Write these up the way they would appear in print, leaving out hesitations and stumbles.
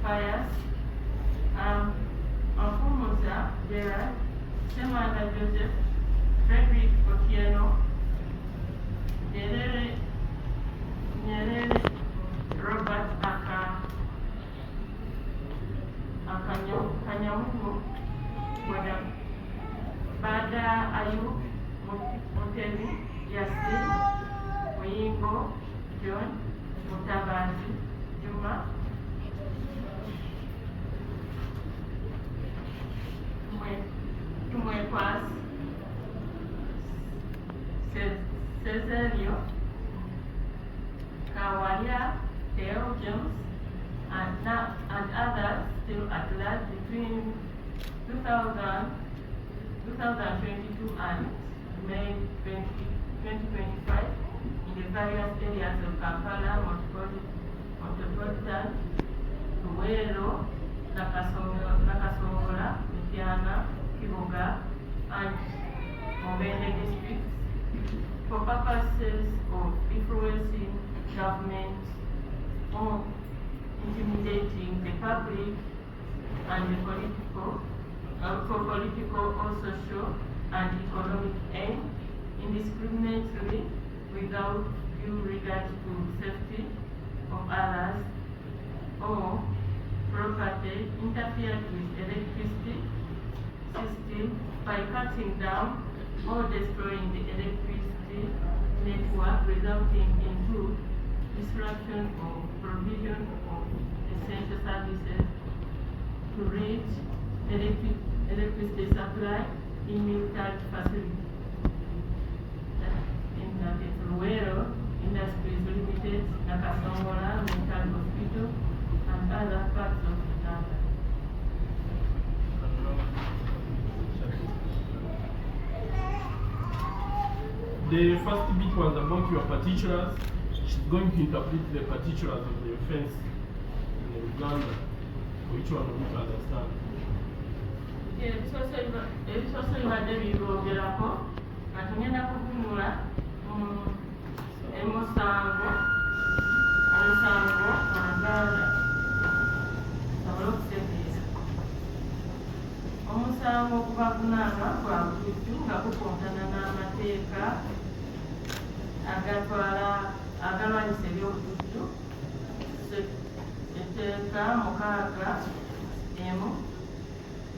Pius, Afumuza Gerard, Semanda Joseph, Frederick Otieno, Nyerere Robert Kanyamungu, Bada Ayub Mutemi Yasin, Muyingo John, Mutabazi Juma, Tumwekwas Cesario, Kawalia, Theo James, and others still at large between 2022 and May 2025 in the various areas of Kampala, Metropolitan, Luwero, Nakasongola, Mityana, Kibuga, and Mubende districts for purposes of influencing government or intimidating the public and the political or social and economic aim indiscriminately without due regard to safety of others or property, interfered with electricity system by cutting down or destroying the electricity network, resulting into disruption of provision of essential services to reach electricity supply in military facilities. In that is Luwero Industries Limited, Nakasongola Mental Hospital, and other parts of Uganda. The first bit was about your particulars. She's going to interpret the particulars of the offense in Uganda, which one we can understand. Ebisoso bibadde bibogerako nga tugenda kutunula omusango Uganda sobole okutegeera. Omusango okubavunaanwa gwa butujju nga gukontana n'amateeka agalwanyisa ebyobutujju, etteeka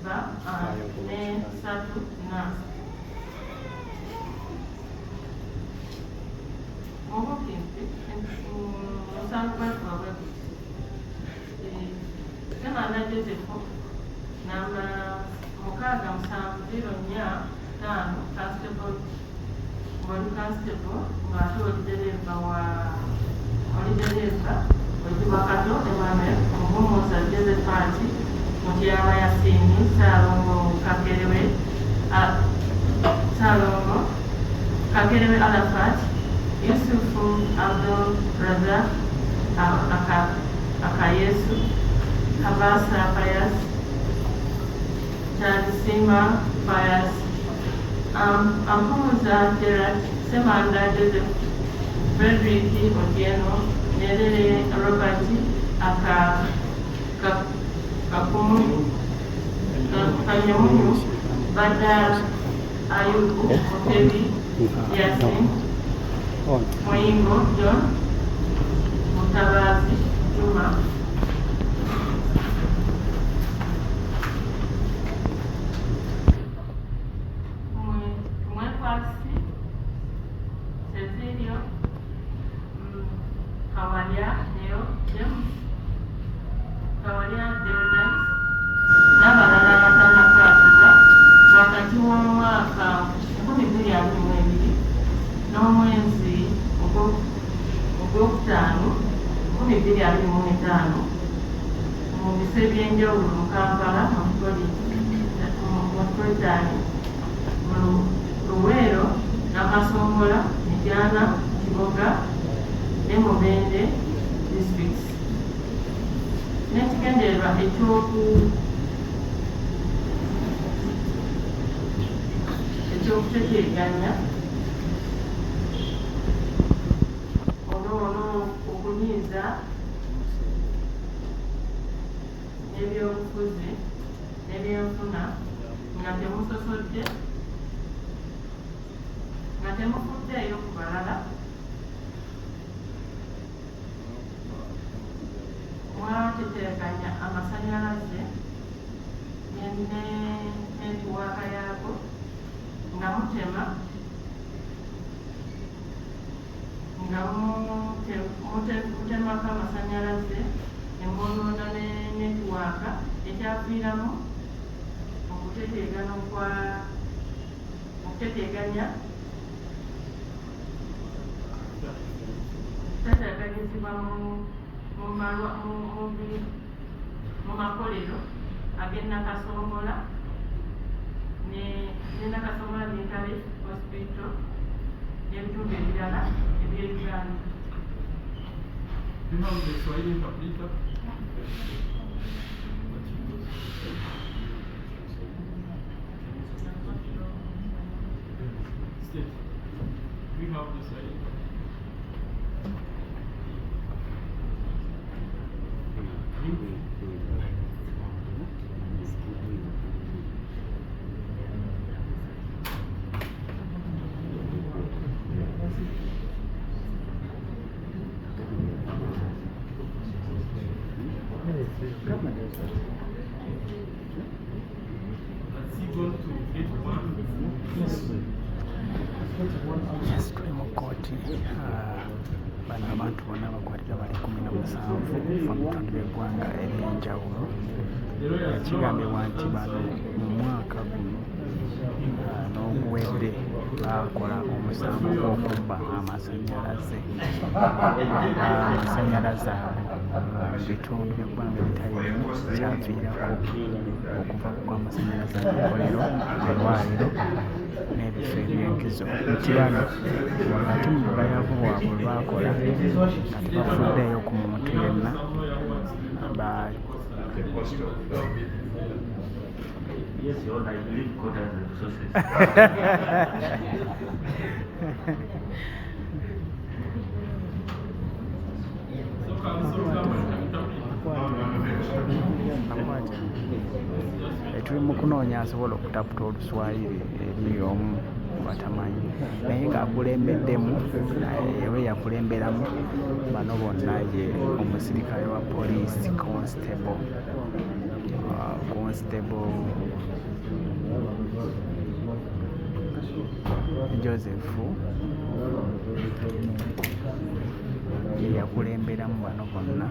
6 ne 3 obukimpi omusango gwetuba bwe guti Semanda Joseph namba 67045 constable ng'oli constable ng'ate olidereva Wekibakato Emmanuel Muhumuza Josephat Mutyama Yasini Salongo Kakerewe Arafat Yusufu Abdul Razak Akayesu Kabasa Pius Charisima Pius Afumuza Gerard, Semanda Joseph, Frederick Otieno, Nyerere Robert Kanyamunyu, Bada Ayub Mutemi Yasin, Muyingo John, Mutabazi Juma, Cecilio, Kawalia Deo James, n'abalala abatannakwatirwa wakati w'omwaka 2022 n'omwezi ogwokutaano 2025 mu bifo ebyenjawulo mu Kampala Metropolitan, Luwero, Nakasongola, Mityana, Kiboga ne Mubende districts. N'ekigendererwa ekyokuteteeganya okunyiiza n'ebyobufuzi n'ebyenfuna nga temusosodde nga temufuddeeyo ku balala mwateteekanya amasannyalaze n'entiwaaka yaago nga mutema nga mutemako amasannyalaze engondondo n'entiwaaka ekyaviiramu okuteteeganya teteekanyizibwa mu makolero ag'Nakasongola ne Nakasongola Mental Hospital n'ebitundu ebirala eby'Uganda. You have the Swahili interpreter? State. We have the Swahili. Yes, tuli mu kkooti. Bano abantu bonna bakwatibwa bali 17 okuva mu bitundu by'eggwanga eby'enjawulo. Kigambibwa nti bano mu mwaka guno n'oguwedde baakola omusango gw'okubba amasannyalaze mu bitundu by'eggwanga ebitali bimu, kyaviirako okuva kw'amasannyalaze mu makolero, malwaliro n'ebifo eby'enkizo. Nti bano wakati mu bulayaavu bwabwe bwe baakola nga tebafuddeeyo ku muntu yenna. Yes, Your Honor, I believe God has the resources. Tuli mu kunoonya asobola okutaputa Oluswayiri eri omu batamanyi naye ng'akulembeddemu we yakulemberamu bano bonna ye omusirikale wa poliisi constable Joseph ye yakulemberamu bano bonna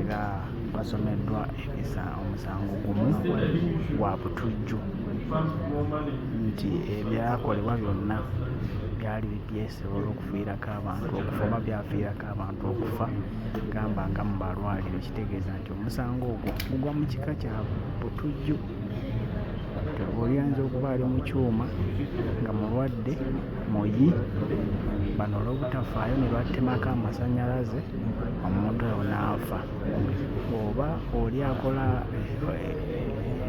era basomeddwa omusango gumu gwa butujju nti ebyakolebwa byonna byali byesobola okufiirako abantu okufa oba byafiirako abantu okufa, gamba nga mu malwaliro. Kitegeeza nti omusango ogwo gugwa mu kika kya butujju. Olyanza okuba ali mu kyuma nga mulwadde muyi, bano olw'obutafaayo ne batemako amasannyalaze omuntu oyo n'afa. Oba oli akola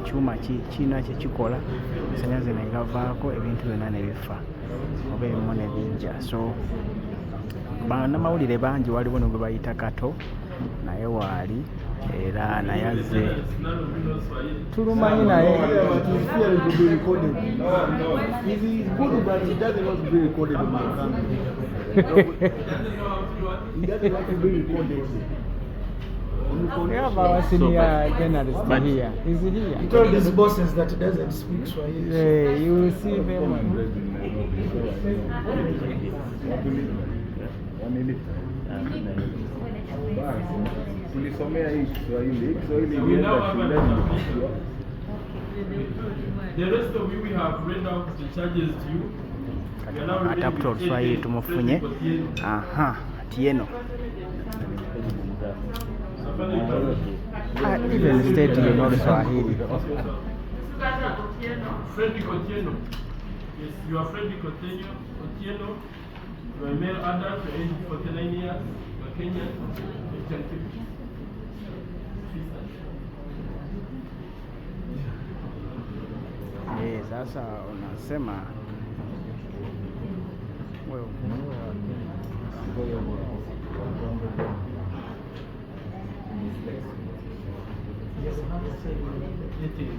ekyuma kiina kye kikola, amasannyalaze ne gavaako, ebintu byonna ne bifa oba ebimu ne bijja. So bannamawulire bangi waliwo ne gwe bayita Kato, naye waali era naye azze tulumanyi naye our senior journalist here. Is he here? He told his bosses that he doesn't speak Swahili. Yeah, you will see them. The rest of you, we have read out the charges to you. Ataputa Oluswayiri tumufunye. Aha, Tieno. Even state you know Swahili. Freddy Otieno. Yes, you are Freddy Otieno. You are a male adult, you are aged 49 years, you are Kenyan, Sasa unasema wewe It is.